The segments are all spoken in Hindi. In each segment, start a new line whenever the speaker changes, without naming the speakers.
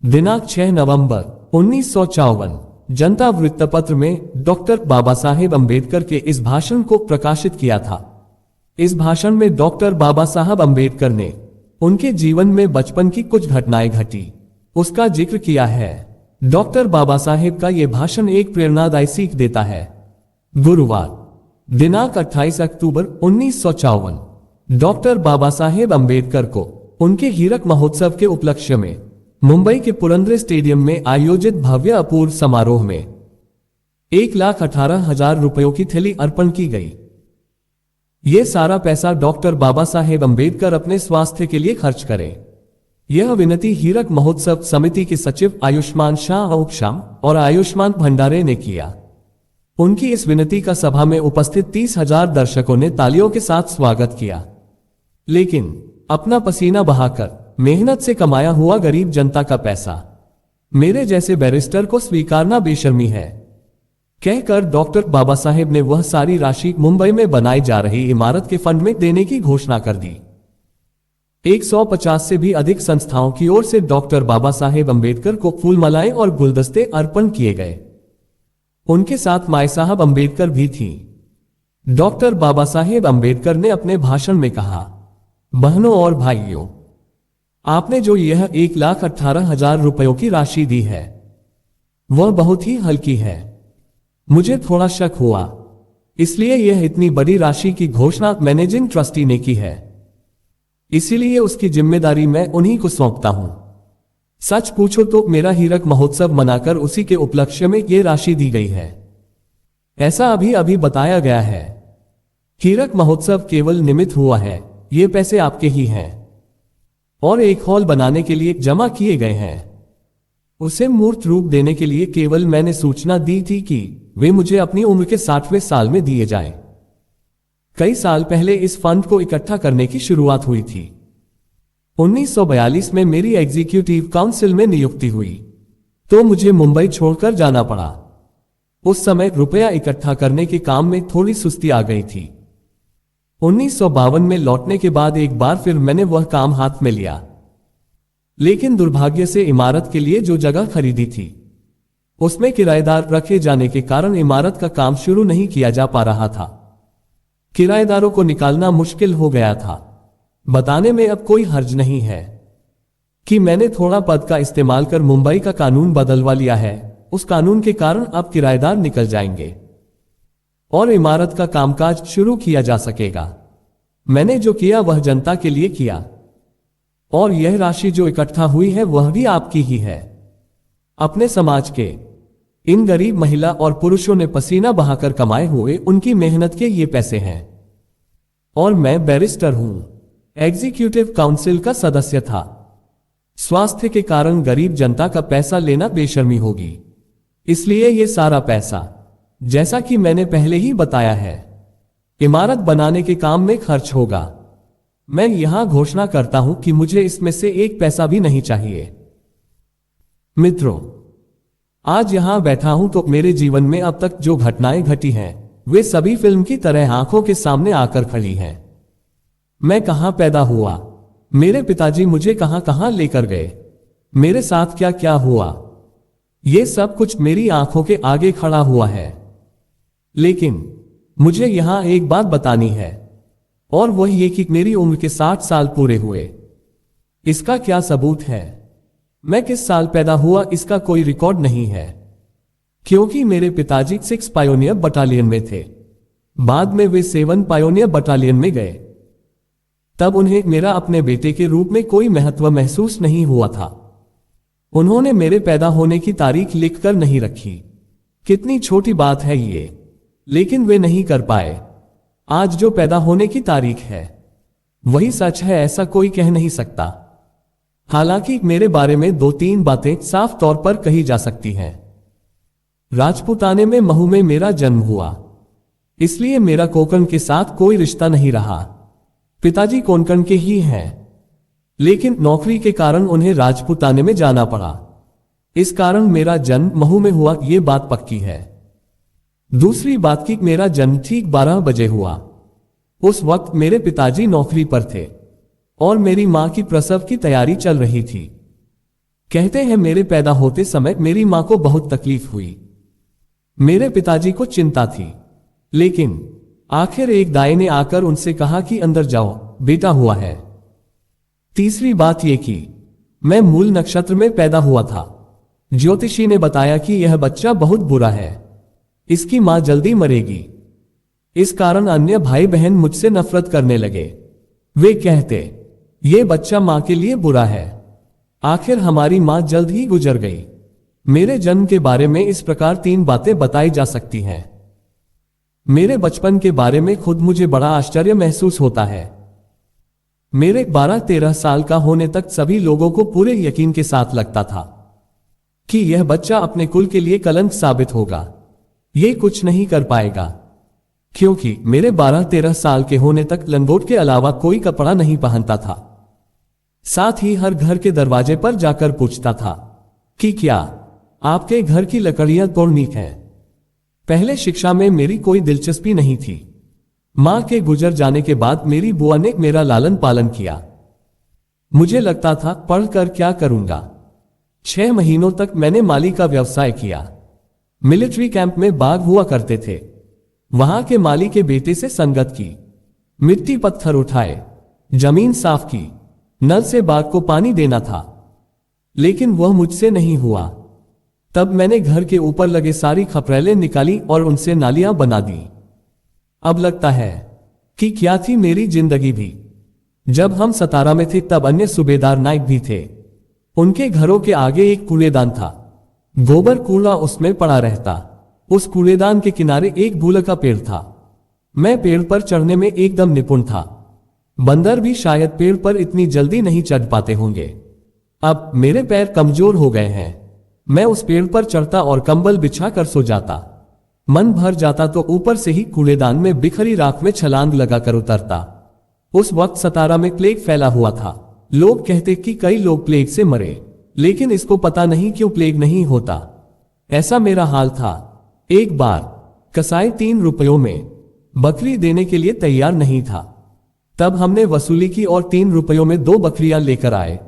दिनांक 6 नवंबर 1954 जनता वृत्तपत्र में डॉक्टर बाबा साहेब अम्बेडकर के इस भाषण को प्रकाशित किया था। इस भाषण में डॉक्टर बाबा साहब अम्बेडकर ने उनके जीवन में बचपन की कुछ घटनाएं घटी उसका जिक्र किया है। डॉक्टर बाबा साहेब का यह भाषण एक प्रेरणादायी सीख देता है। गुरुवार दिनांक 28 अक्टूबर 1954 डॉक्टर बाबा साहेब अम्बेडकर को उनके हीरक महोत्सव के उपलक्ष्य में मुंबई के पुरंदरे स्टेडियम में आयोजित भव्य अपूर्व समारोह में 1,18,000 रुपयों की थैली अर्पण की गई। यह सारा पैसा डॉक्टर बाबा साहेब अम्बेडकर अपने स्वास्थ्य के लिए खर्च करें। यह विनती हीरक महोत्सव समिति के सचिव आयुष्मान शाह औक्षाम और आयुष्मान भंडारे ने किया। उनकी इस विनती का सभा में उपस्थित 30,000 दर्शकों ने तालियों के साथ स्वागत किया। लेकिन अपना पसीना बहाकर मेहनत से कमाया हुआ गरीब जनता का पैसा मेरे जैसे बैरिस्टर को स्वीकारना बेशर्मी है, कहकर डॉक्टर बाबा साहेब ने वह सारी राशि मुंबई में बनाई जा रही इमारत के फंड में देने की घोषणा कर दी। 150 से भी अधिक संस्थाओं की ओर से डॉक्टर बाबा साहेब अम्बेडकर को फूलमालाएं और गुलदस्ते अर्पण किए गए। उनके साथ माई साहब अम्बेडकर भी थी। डॉक्टर बाबा साहेब अम्बेडकर ने अपने भाषण में कहा, बहनों और भाइयों, आपने जो यह 1,18,000 रुपयों की राशि दी है वह बहुत ही हल्की है। मुझे थोड़ा शक हुआ, इसलिए यह इतनी बड़ी राशि की घोषणा मैनेजिंग ट्रस्टी ने की है, इसीलिए उसकी जिम्मेदारी मैं उन्हीं को सौंपता हूं। सच पूछो तो मेरा हीरक महोत्सव मनाकर उसी के उपलक्ष्य में यह राशि दी गई है। ऐसा अभी अभी बताया गया है। हीरक महोत्सव केवल निमित्त हुआ है, ये पैसे आपके ही हैं और एक हॉल बनाने के लिए जमा किए गए हैं। उसे मूर्त रूप देने के लिए केवल मैंने सूचना दी थी कि वे मुझे अपनी उम्र के 60वें साल में दिए जाएं। कई साल पहले इस फंड को इकट्ठा करने की शुरुआत हुई थी। 1942 में मेरी एग्जीक्यूटिव काउंसिल में नियुक्ति हुई तो मुझे मुंबई छोड़कर जाना पड़ा। उस समय रुपया इकट्ठा करने के काम में थोड़ी सुस्ती आ गई थी। 1952 में लौटने के बाद एक बार फिर मैंने वह काम हाथ में लिया, लेकिन दुर्भाग्य से इमारत के लिए जो जगह खरीदी थी उसमें किराएदार रखे जाने के कारण इमारत का काम शुरू नहीं किया जा पा रहा था। किराएदारों को निकालना मुश्किल हो गया था। बताने में अब कोई हर्ज नहीं है कि मैंने थोड़ा पद का इस्तेमाल कर मुंबई का कानून बदलवा लिया है। उस कानून के कारण अब किराएदार निकल जाएंगे और इमारत का कामकाज शुरू किया जा सकेगा। मैंने जो किया वह जनता के लिए किया और यह राशि जो इकट्ठा हुई है वह भी आपकी ही है। अपने समाज के इन गरीब महिला और पुरुषों ने पसीना बहाकर कमाए हुए उनकी मेहनत के ये पैसे हैं और मैं बैरिस्टर हूं, एग्जीक्यूटिव काउंसिल का सदस्य था। स्वास्थ्य के कारण गरीब जनता का पैसा लेना बेशर्मी होगी, इसलिए यह सारा पैसा, जैसा कि मैंने पहले ही बताया है, इमारत बनाने के काम में खर्च होगा। मैं यहां घोषणा करता हूं कि मुझे इसमें से एक पैसा भी नहीं चाहिए। मित्रों, आज यहां बैठा हूं तो मेरे जीवन में अब तक जो घटनाएं घटी हैं वे सभी फिल्म की तरह आंखों के सामने आकर खड़ी हैं। मैं कहां पैदा हुआ, मेरे पिताजी मुझे कहां कहां लेकर गए, मेरे साथ क्या क्या हुआ, यह सब कुछ मेरी आंखों के आगे खड़ा हुआ है। लेकिन मुझे यहां एक बात बतानी है और वह ये कि मेरी उम्र के 60 साल पूरे हुए। इसका क्या सबूत है? मैं किस साल पैदा हुआ इसका कोई रिकॉर्ड नहीं है, क्योंकि मेरे पिताजी 6 पायोनियर बटालियन में थे। बाद में वे 7 पायोनियर बटालियन में गए। तब उन्हें मेरा अपने बेटे के रूप में कोई महत्व महसूस नहीं हुआ था। उन्होंने मेरे पैदा होने की तारीख लिखकर नहीं रखी। कितनी छोटी बात है ये, लेकिन वे नहीं कर पाए। आज जो पैदा होने की तारीख है वही सच है, ऐसा कोई कह नहीं सकता। हालांकि मेरे बारे में 2-3 बातें साफ तौर पर कही जा सकती हैं। राजपूताने में महू में मेरा जन्म हुआ, इसलिए मेरा कोंकण के साथ कोई रिश्ता नहीं रहा। पिताजी कोंकण के ही हैं, लेकिन नौकरी के कारण उन्हें राजपूताने में जाना पड़ा। इस कारण मेरा जन्म महू में हुआ, ये बात पक्की है। दूसरी बात कि मेरा जन्म ठीक 12 बजे हुआ। उस वक्त मेरे पिताजी नौकरी पर थे और मेरी मां की प्रसव की तैयारी चल रही थी। कहते हैं मेरे पैदा होते समय मेरी मां को बहुत तकलीफ हुई। मेरे पिताजी को चिंता थी, लेकिन आखिर एक दाई ने आकर उनसे कहा कि अंदर जाओ, बेटा हुआ है। तीसरी बात यह कि मैं मूल नक्षत्र में पैदा हुआ था। ज्योतिषी ने बताया कि यह बच्चा बहुत बुरा है, इसकी मां जल्दी मरेगी। इस कारण अन्य भाई बहन मुझसे नफरत करने लगे। वे कहते, यह बच्चा मां के लिए बुरा है। आखिर हमारी मां जल्द ही गुजर गई। मेरे जन्म के बारे में इस प्रकार 3 बातें बताई जा सकती हैं। मेरे बचपन के बारे में खुद मुझे बड़ा आश्चर्य महसूस होता है। मेरे 12-13 साल का होने तक सभी लोगों को पूरे यकीन के साथ लगता था कि यह बच्चा अपने कुल के लिए कलंक साबित होगा, यह कुछ नहीं कर पाएगा। क्योंकि मेरे 12-13 साल के होने तक लंगोट के अलावा कोई कपड़ा नहीं पहनता था। साथ ही हर घर के दरवाजे पर जाकर पूछता था कि क्या आपके घर की लकड़ियां तोड़नी है। पहले शिक्षा में मेरी कोई दिलचस्पी नहीं थी। मां के गुजर जाने के बाद मेरी बुआ ने मेरा लालन पालन किया। मुझे लगता था पढ़कर क्या करूंगा। 6 महीनों तक मैंने माली का व्यवसाय किया। मिलिट्री कैंप में बाघ हुआ करते थे। वहां के माली के बेटे से संगत की, मिट्टी पत्थर उठाए, जमीन साफ की, नल से बाघ को पानी देना था, लेकिन वह मुझसे नहीं हुआ। तब मैंने घर के ऊपर लगे सारी खपरेलें निकाली और उनसे नालियां बना दी। अब लगता है कि क्या थी मेरी जिंदगी भी। जब हम सतारा में थे तब अन्य सूबेदार नायक भी थे। उनके घरों के आगे एक कूड़ेदान था। गोबर कूड़ा उसमें पड़ा रहता। उस कूड़ेदान के किनारे एक बूल का पेड़ था। मैं पेड़ पर चढ़ने में एकदम निपुण था। बंदर भी शायद पेड़ पर इतनी जल्दी नहीं चढ़ पाते होंगे। अब मेरे पैर कमजोर हो गए हैं। मैं उस पेड़ पर चढ़ता और कंबल बिछा कर सो जाता। मन भर जाता तो ऊपर से ही कूड़ेदान में बिखरी राख में छलांग लगाकर उतरता। उस वक्त सतारा में प्लेग फैला हुआ था। लोग कहते कि कई लोग प्लेग से मरे, लेकिन इसको पता नहीं क्यों प्लेग नहीं होता। ऐसा मेरा हाल था। एक बार कसाई 3 रुपयों में बकरी देने के लिए तैयार नहीं था। तब हमने वसूली की और 3 रुपयों में 2 बकरियां लेकर आए।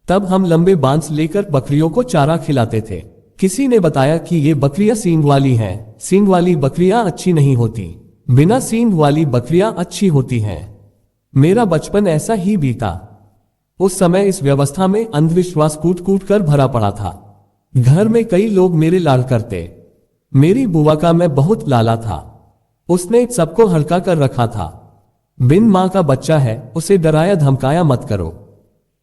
तब हम लंबे बांस लेकर बकरियों को चारा खिलाते थे। किसी ने बताया कि ये बकरियां सींग वाली हैं। सींग वाली बकरियां अच्छी नहीं होती, बिना सींग वाली बकरियां अच्छी होती हैं। मेरा बचपन ऐसा ही बीता। उस समय इस व्यवस्था में अंधविश्वास कूट कूट कर भरा पड़ा था। घर में कई लोग मेरे लाड करते। मेरी बुआ का मैं बहुत लाला था। उसने सबको हल्का कर रखा था। बिन मां का बच्चा है, उसे डराया धमकाया मत करो।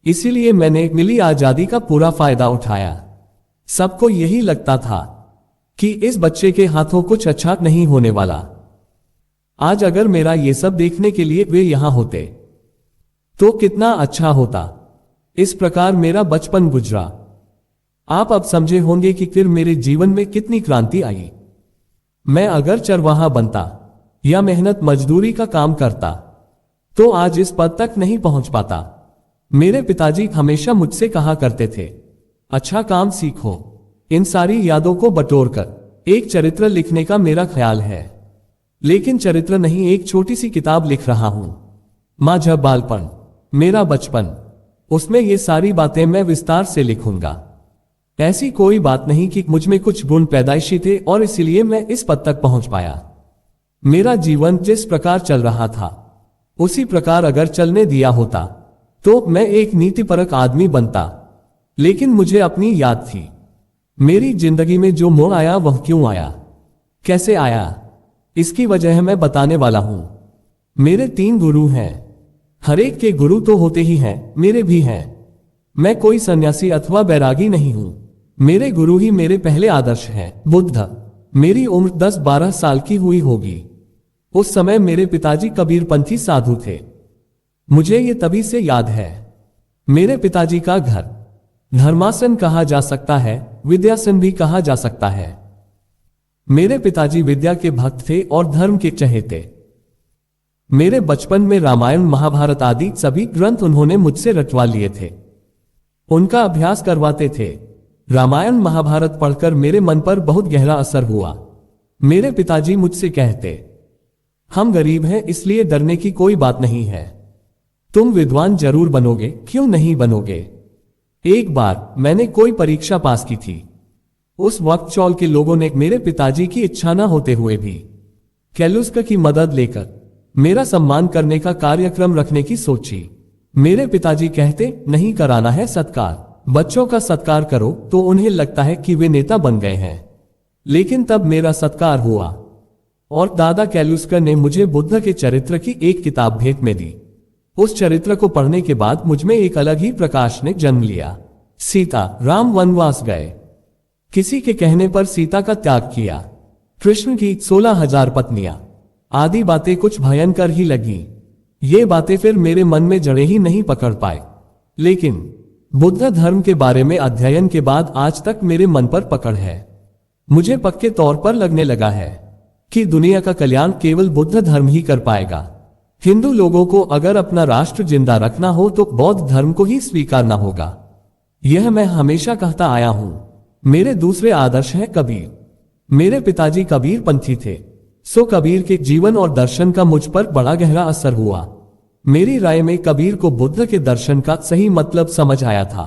इसीलिए मैंने मिली आजादी का पूरा फायदा उठाया। सबको यही लगता था कि इस बच्चे के हाथों कुछ अच्छा नहीं होने वाला। आज अगर मेरा ये सब देखने के लिए वे यहां होते तो कितना अच्छा होता। इस प्रकार मेरा बचपन गुजरा। आप अब समझे होंगे कि फिर मेरे जीवन में कितनी क्रांति आई। मैं अगर चरवाहा बनता या मेहनत मजदूरी का काम करता तो आज इस पद तक नहीं पहुंच पाता। मेरे पिताजी हमेशा मुझसे कहा करते थे, अच्छा काम सीखो। इन सारी यादों को बटोरकर एक चरित्र लिखने का मेरा ख्याल है, लेकिन चरित्र नहीं, एक छोटी सी किताब लिख रहा हूं। माझा बालपन, मेरा बचपन, उसमें ये सारी बातें मैं विस्तार से लिखूंगा। ऐसी कोई बात नहीं कि मुझ में कुछ गुण पैदाइशी थे और इसलिए मैं इस पद तक पहुंच पाया। मेरा जीवन जिस प्रकार चल रहा था उसी प्रकार अगर चलने दिया होता तो मैं एक नीतिपरक आदमी बनता। लेकिन मुझे अपनी याद थी। मेरी जिंदगी में जो मोड़ आया वह क्यों आया, कैसे आया, इसकी वजह मैं बताने वाला हूं। मेरे 3 गुरु हैं। हर एक के गुरु तो होते ही हैं, मेरे भी हैं। मैं कोई सन्यासी अथवा बैरागी नहीं हूं। मेरे गुरु ही मेरे पहले आदर्श हैं। बुद्ध। मेरी उम्र 10-12 साल की हुई होगी। उस समय मेरे पिताजी कबीरपंथी साधु थे। मुझे ये तभी से याद है। मेरे पिताजी का घर धर्मासन कहा जा सकता है, विद्यासन भी कहा जा सकता है। मेरे पिताजी विद्या के भक्त थे और धर्म के चहेते। मेरे बचपन में रामायण महाभारत आदि सभी ग्रंथ उन्होंने मुझसे रटवा लिए थे। उनका अभ्यास करवाते थे। रामायण महाभारत पढ़कर मेरे मन पर बहुत गहरा असर हुआ। मेरे पिताजी मुझसे कहते, हम गरीब हैं इसलिए डरने की कोई बात नहीं है। तुम विद्वान जरूर बनोगे, क्यों नहीं बनोगे। एक बार मैंने कोई परीक्षा पास की थी। उस वक्त चौल के लोगों ने मेरे पिताजी की इच्छा न होते हुए भी कैलुस्का की मदद लेकर मेरा सम्मान करने का कार्यक्रम रखने की सोची। मेरे पिताजी कहते, नहीं कराना है सत्कार, बच्चों का सत्कार करो तो उन्हें लगता है कि वे नेता बन गए हैं। लेकिन तब मेरा सत्कार हुआ और दादा कैलुस्का ने मुझे बुद्ध के चरित्र की एक किताब भेंट में दी। उस चरित्र को पढ़ने के बाद मुझमें एक अलग ही प्रकाश ने जन्म लिया। सीता राम वनवास गए, किसी के कहने पर सीता का त्याग किया, कृष्ण की 16,000 पत्नियां, आदि बातें कुछ भयंकर ही लगी। ये बातें फिर मेरे मन में जड़ें ही नहीं पकड़ पाए। लेकिन बुद्ध धर्म के बारे में अध्ययन के बाद आज तक मेरे मन पर पकड़ है। मुझे पक्के तौर पर लगने लगा है कि दुनिया का कल्याण केवल बुद्ध धर्म ही कर पाएगा। हिंदू लोगों को अगर अपना राष्ट्र जिंदा रखना हो तो बौद्ध धर्म को ही स्वीकारना होगा। यह मैं हमेशा कहता आया हूं। मेरे दूसरे आदर्श है कबीर। मेरे पिताजी कबीर पंथी थे, सो कबीर के जीवन और दर्शन का मुझ पर बड़ा गहरा असर हुआ। मेरी राय में कबीर को बुद्ध के दर्शन का सही मतलब समझ आया था।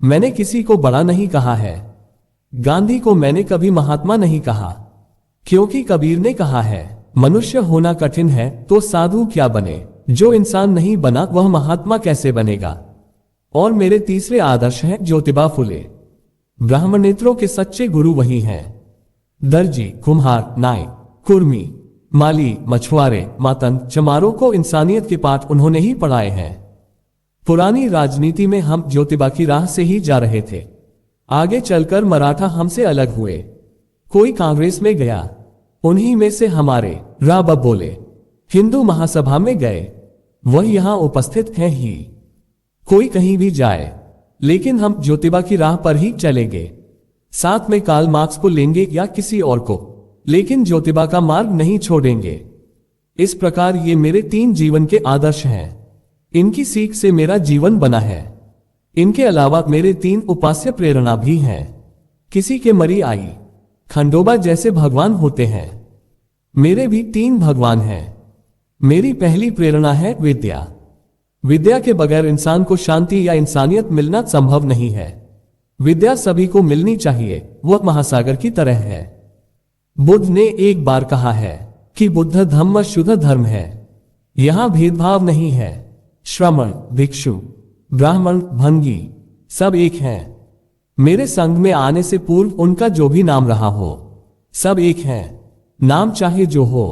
मैंने किसी को बड़ा नहीं कहा है। गांधी को मैंने कभी महात्मा नहीं कहा, क्योंकि कबीर ने कहा है, मनुष्य होना कठिन है तो साधु क्या बने, जो इंसान नहीं बना वह महात्मा कैसे बनेगा। और मेरे तीसरे आदर्श हैं ज्योतिबा फुले। ब्राह्मणेतरों के सच्चे गुरु वही हैं। दर्जी, कुम्हार, नाई, कुर्मी, माली, मछुआरे, मातंग, चमारों को इंसानियत के पाठ उन्होंने ही पढ़ाए हैं। पुरानी राजनीति में हम ज्योतिबा की राह से ही जा रहे थे। आगे चलकर मराठा हमसे अलग हुए, कोई कांग्रेस में गया, उन्हीं में से हमारे राबा बोले हिंदू महासभा में गए, वह यहां उपस्थित हैं ही। कोई कहीं भी जाए, लेकिन हम ज्योतिबा की राह पर ही चलेंगे। साथ में कार्ल मार्क्स को लेंगे या किसी और को, लेकिन ज्योतिबा का मार्ग नहीं छोड़ेंगे। इस प्रकार ये मेरे 3 जीवन के आदर्श हैं। इनकी सीख से मेरा जीवन बना है। इनके अलावा मेरे 3 उपास्य प्रेरणा भी हैं। किसी के मरी आई, खंडोबा जैसे भगवान होते हैं, मेरे भी 3 भगवान हैं। मेरी पहली प्रेरणा है विद्या। विद्या के बगैर इंसान को शांति या इंसानियत मिलना संभव नहीं है। विद्या सभी को मिलनी चाहिए, वह महासागर की तरह है। बुद्ध ने एक बार कहा है कि बुद्ध धम्म शुद्ध धर्म है, यहां भेदभाव नहीं है। श्रमण, भिक्षु, ब्राह्मण, भंगी सब एक हैं। मेरे संग में आने से पूर्व उनका जो भी नाम रहा हो, सब एक हैं। नाम चाहे जो हो,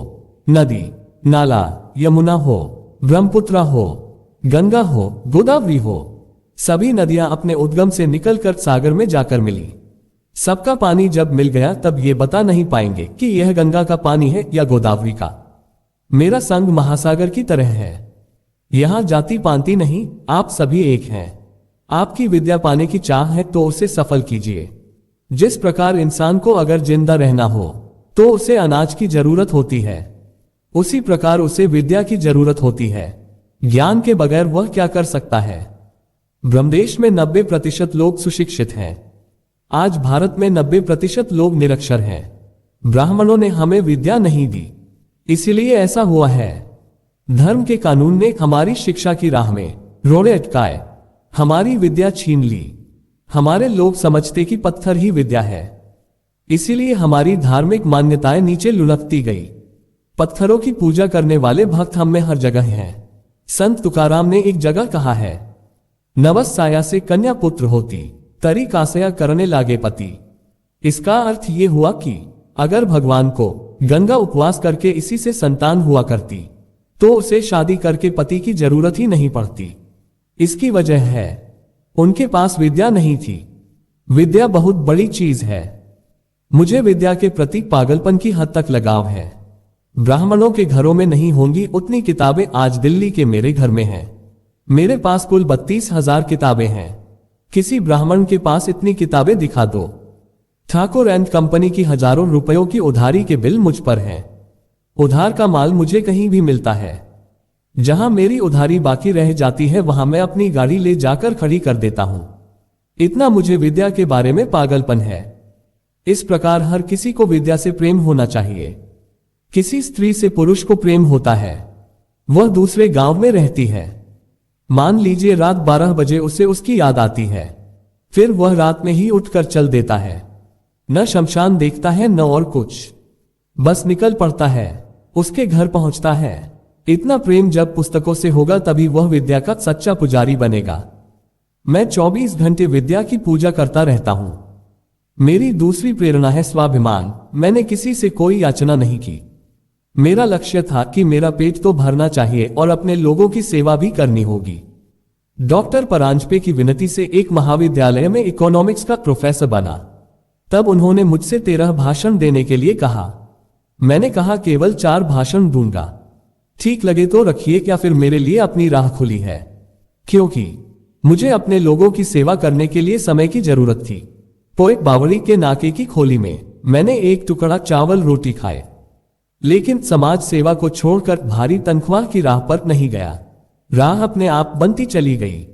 नदी, नाला, यमुना हो, ब्रह्मपुत्र हो, गंगा हो, गोदावरी हो, सभी नदियां अपने उद्गम से निकलकर सागर में जाकर मिली। सबका पानी जब मिल गया तब ये बता नहीं पाएंगे कि यह गंगा का पानी है या गोदावरी का। मेरा संग महासागर की तरह है, यहां जाति पांति नहीं, आप सभी एक हैं। आपकी विद्या पाने की चाह है तो उसे सफल कीजिए। जिस प्रकार इंसान को अगर जिंदा रहना हो तो उसे अनाज की जरूरत होती है, उसी प्रकार उसे विद्या की जरूरत होती है। ज्ञान के बगैर वह क्या कर सकता है। ब्रह्मदेश में 90% लोग सुशिक्षित हैं। आज भारत में 90% लोग निरक्षर हैं। ब्राह्मणों ने हमें विद्या नहीं दी, इसीलिए ऐसा हुआ है। धर्म के कानून ने हमारी शिक्षा की राह में रोड़े अटकाए, हमारी विद्या छीन ली। हमारे लोग समझते कि पत्थर ही विद्या है, इसीलिए हमारी धार्मिक मान्यताएं नीचे लुढ़कती गई। पत्थरों की पूजा करने वाले भक्त हम में हर जगह हैं। संत तुकाराम ने एक जगह कहा है, नवस साया से कन्या पुत्र होती, तरी कासया करने लागे पति। इसका अर्थ ये हुआ कि अगर भगवान को गंगा उपवास करके इसी से संतान हुआ करती तो उसे शादी करके पति की जरूरत ही नहीं पड़ती। इसकी वजह है उनके पास विद्या नहीं थी। विद्या बहुत बड़ी चीज है। मुझे विद्या के प्रति पागलपन की हद तक लगाव है। ब्राह्मणों के घरों में नहीं होंगी उतनी किताबें आज दिल्ली के मेरे घर में हैं। मेरे पास कुल 32,000 किताबें हैं। किसी ब्राह्मण के पास इतनी किताबें दिखा दो। ठाकुर एंड कंपनी की हजारों रुपयों की उधारी के बिल मुझ पर हैं। उधार का माल मुझे कहीं भी मिलता है। जहां मेरी उधारी बाकी रह जाती है वहां मैं अपनी गाड़ी ले जाकर खड़ी कर देता हूं। इतना मुझे विद्या के बारे में पागलपन है। इस प्रकार हर किसी को विद्या से प्रेम होना चाहिए। किसी स्त्री से पुरुष को प्रेम होता है, वह दूसरे गांव में रहती है। मान लीजिए रात 12 बजे उसे उसकी याद आती है, फिर वह रात में ही उठकर चल देता है। न शमशान देखता है न और कुछ, बस निकल पड़ता है, उसके घर पहुंचता है। इतना प्रेम जब पुस्तकों से होगा तभी वह विद्या का सच्चा पुजारी बनेगा। मैं 24 घंटे विद्या की पूजा करता रहता हूं। मेरी दूसरी प्रेरणा है स्वाभिमान। मैंने किसी से कोई याचना नहीं की। मेरा लक्ष्य था कि मेरा पेट तो भरना चाहिए और अपने लोगों की सेवा भी करनी होगी। डॉक्टर परांजपे की विनती से एक महाविद्यालय में इकोनॉमिक्स का प्रोफेसर बना। तब उन्होंने मुझसे 13 भाषण देने के लिए कहा। मैंने कहा केवल 4 भाषण दूंगा, ठीक लगे तो रखिए, क्या फिर मेरे लिए अपनी राह खुली है, क्योंकि मुझे अपने लोगों की सेवा करने के लिए समय की जरूरत थी। पोएट बावड़ी के नाके की खोली में मैंने एक टुकड़ा चावल रोटी खाए, लेकिन समाज सेवा को छोड़कर भारी तनख्वाह की राह पर नहीं गया। राह अपने आप बनती चली गई।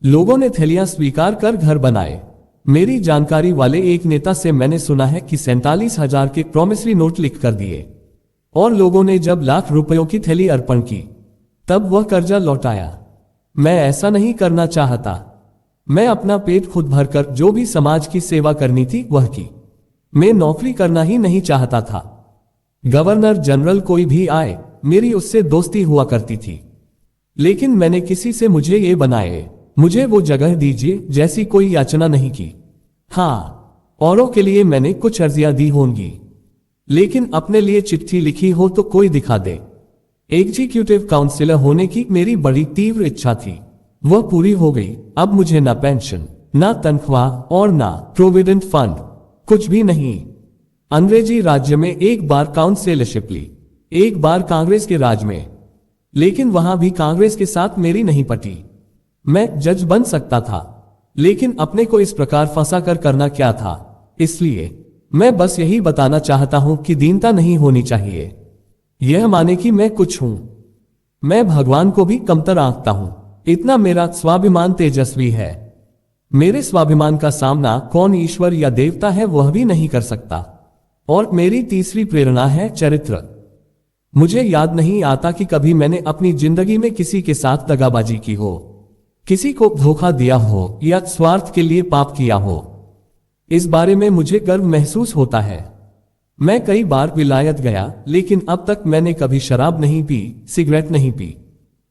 लोगों ने थैलियां स्वीकार कर घर बनाए। मेरी जानकारी वाले एक नेता से मैंने सुना है कि 47,000 के प्रॉमिसरी नोट लिख कर दिए, और लोगों ने जब लाख रुपयों की थैली अर्पण की तब वह कर्जा लौटाया। मैं ऐसा नहीं करना चाहता। मैं अपना पेट खुद भरकर जो भी समाज की सेवा करनी थी वह की। मैं नौकरी करना ही नहीं चाहता था। गवर्नर जनरल कोई भी आए, मेरी उससे दोस्ती हुआ करती थी, लेकिन मैंने किसी से मुझे ये बनाए, मुझे वो जगह दीजिए जैसी कोई याचना नहीं की। हाँ, औरों के लिए मैंने कुछ अर्जियां दी होंगी, लेकिन अपने लिए चिट्ठी लिखी हो तो कोई दिखा दे। एग्जीक्यूटिव काउंसिलर होने की मेरी बड़ी तीव्र इच्छा थी, वह पूरी हो गई। अब मुझे ना पेंशन, ना तनख्वाह और ना प्रोविडेंट फंड, कुछ भी नहीं। अंग्रेजी राज्य में एक बार काउंसिलरशिप ली, एक बार कांग्रेस के राज में, लेकिन वहां भी कांग्रेस के साथ मेरी नहीं पटी। मैं जज बन सकता था, लेकिन अपने को इस प्रकार फंसा कर करना क्या था। इसलिए मैं बस यही बताना चाहता हूं कि दीनता नहीं होनी चाहिए, यह माने कि मैं कुछ हूं। मैं भगवान को भी कमतर आंकता हूं, इतना मेरा स्वाभिमान तेजस्वी है। मेरे स्वाभिमान का सामना कौन ईश्वर या देवता है वह भी नहीं कर सकता। और मेरी तीसरी प्रेरणा है चरित्र। मुझे याद नहीं आता कि कभी मैंने अपनी जिंदगी में किसी के साथ दगाबाजी की हो, किसी को धोखा दिया हो या स्वार्थ के लिए पाप किया हो। इस बारे में मुझे गर्व महसूस होता है। मैं कई बार विलायत गया, लेकिन अब तक मैंने कभी शराब नहीं पी, सिगरेट नहीं पी।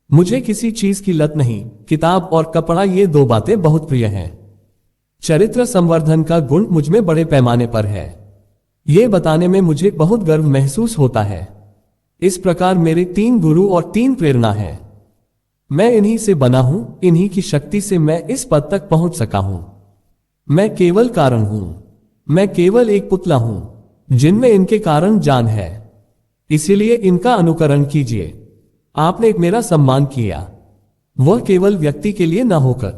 मुझे किसी चीज की लत नहीं। किताब और कपड़ा ये 2 बातें बहुत प्रिय हैं। चरित्र संवर्धन का गुण मुझमें बड़े पैमाने पर है, ये बताने में मुझे बहुत गर्व महसूस होता है। इस प्रकार मेरे 3 गुरु और 3 प्रेरणा है। मैं इन्हीं से बना हूं, इन्हीं की शक्ति से मैं इस पद तक पहुंच सका हूं। मैं केवल कारण हूं, मैं केवल एक पुतला हूं जिनमें इनके कारण जान है। इसीलिए इनका अनुकरण कीजिए। आपने मेरा सम्मान किया, वह केवल व्यक्ति के लिए न होकर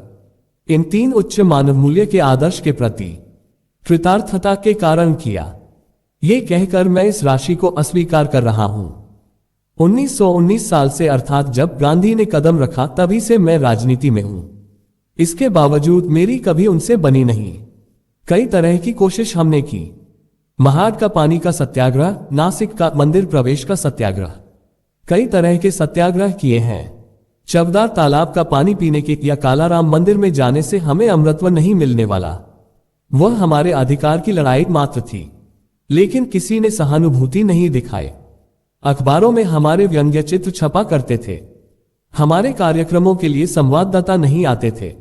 इन 3 उच्च मानव मूल्य के आदर्श के प्रति कृतार्थता के कारण किया। ये कहकर मैं इस राशि को अस्वीकार कर रहा हूं। 1919 साल से, अर्थात जब गांधी ने कदम रखा, तभी से मैं राजनीति में हूं। इसके बावजूद मेरी कभी उनसे बनी नहीं। कई तरह की कोशिश हमने की। महाड का पानी का सत्याग्रह, नासिक का मंदिर प्रवेश का सत्याग्रह, कई तरह के सत्याग्रह किए हैं। चवदार तालाब का पानी पीने के या कालाराम मंदिर में जाने से हमें अमृतत्व नहीं मिलने वाला, वह हमारे अधिकार की लड़ाई मात्र थी। लेकिन किसी ने सहानुभूति नहीं दिखाई। अखबारों में हमारे व्यंग्य चित्र छपा करते थे। हमारे कार्यक्रमों के लिए संवाददाता नहीं आते थे।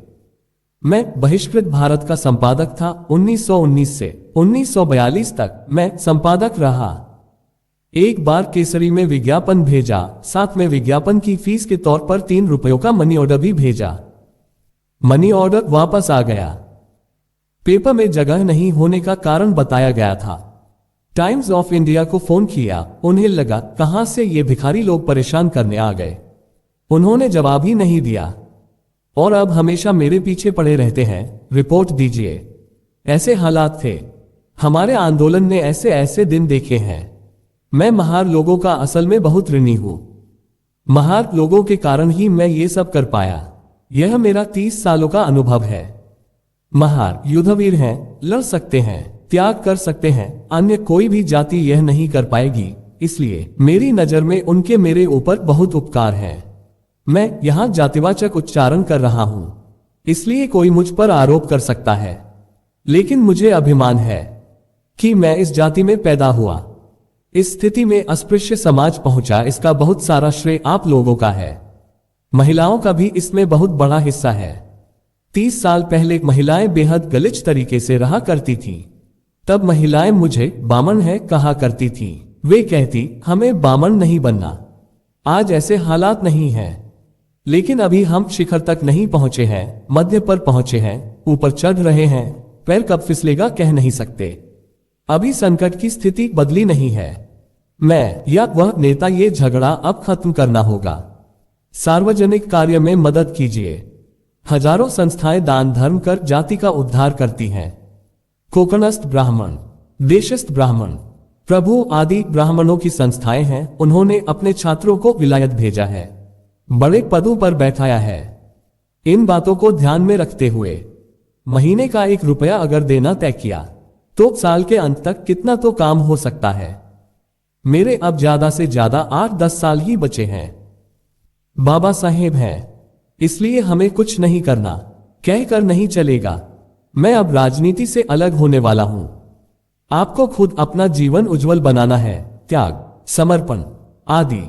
मैं बहिष्कृत भारत का संपादक था। 1919 से 1942 तक मैं संपादक रहा। एक बार केसरी में विज्ञापन भेजा, साथ में विज्ञापन की फीस के तौर पर 3 रुपयों का मनी ऑर्डर भी भेजा। मनी ऑर्डर वापस आ गया। पेपर में जगह नहीं होने का कारण बताया गया था। टाइम्स ऑफ इंडिया को फोन किया, उन्हें लगा कहां से ये भिखारी लोग परेशान करने आ गए। उन्होंने जवाब ही नहीं दिया और अब हमेशा मेरे पीछे पड़े रहते हैं, रिपोर्ट दीजिए। ऐसे हालात थे। हमारे आंदोलन ने ऐसे ऐसे दिन देखे हैं। मैं महार लोगों का असल में बहुत ऋणी हूं। महार लोगों के कारण ही मैं ये सब कर पाया। यह मेरा 30 सालों का अनुभव है। महार युद्धवीर हैं, लड़ सकते हैं, त्याग कर सकते हैं, अन्य कोई भी जाति यह नहीं कर पाएगी। इसलिए मेरी नजर में उनके मेरे ऊपर बहुत उपकार हैं। मैं यहां जातिवाचक उच्चारण कर रहा हूं। इसलिए कोई मुझ पर आरोप कर सकता है, लेकिन मुझे अभिमान है कि मैं इस जाति में पैदा हुआ। इस स्थिति में अस्पृश्य समाज पहुंचा, इसका बहुत सारा श्रेय आप लोगों का है। महिलाओं का भी इसमें बहुत बड़ा हिस्सा है। 30 साल पहले महिलाएं बेहद गलिच तरीके से रहा करती थीं। तब महिलाएं मुझे बामन है कहा करती थीं। वे कहती हमें बामन नहीं बनना। आज ऐसे हालात नहीं हैं, लेकिन अभी हम शिखर तक नहीं पहुंचे हैं, मध्य पर पहुंचे हैं, ऊपर चढ़ रहे हैं। पैर कब फिसलेगा कह नहीं सकते। अभी संकट की स्थिति बदली नहीं है। मैं या वह नेता, ये झगड़ा अब खत्म करना होगा। सार्वजनिक कार्य में मदद कीजिए। हजारों संस्थाएं दान धर्म कर जाति का उद्धार करती हैं। कोकणस्थ ब्राह्मण, देशस्थ ब्राह्मण, प्रभु आदि ब्राह्मणों की संस्थाएं हैं। उन्होंने अपने छात्रों को विलायत भेजा है, बड़े पदों पर बैठाया है। इन बातों को ध्यान में रखते हुए महीने का 1 रुपया अगर देना तय किया तो साल के अंत तक कितना तो काम हो सकता है। मेरे अब ज्यादा से ज्यादा 8-10 साल ही बचे हैं। बाबा साहेब हैं, इसलिए हमें कुछ नहीं करना कहकर नहीं चलेगा। मैं अब राजनीति से अलग होने वाला हूं। आपको खुद अपना जीवन उज्जवल बनाना है। त्याग, समर्पण आदि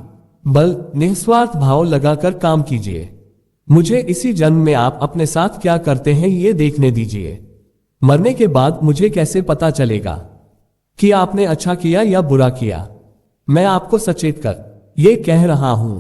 बल, निस्वार्थ भाव लगाकर काम कीजिए। मुझे इसी जन्म में आप अपने साथ क्या करते हैं ये देखने दीजिए। मरने के बाद मुझे कैसे पता चलेगा कि आपने अच्छा किया या बुरा किया। मैं आपको सचेत कर ये कह रहा हूं।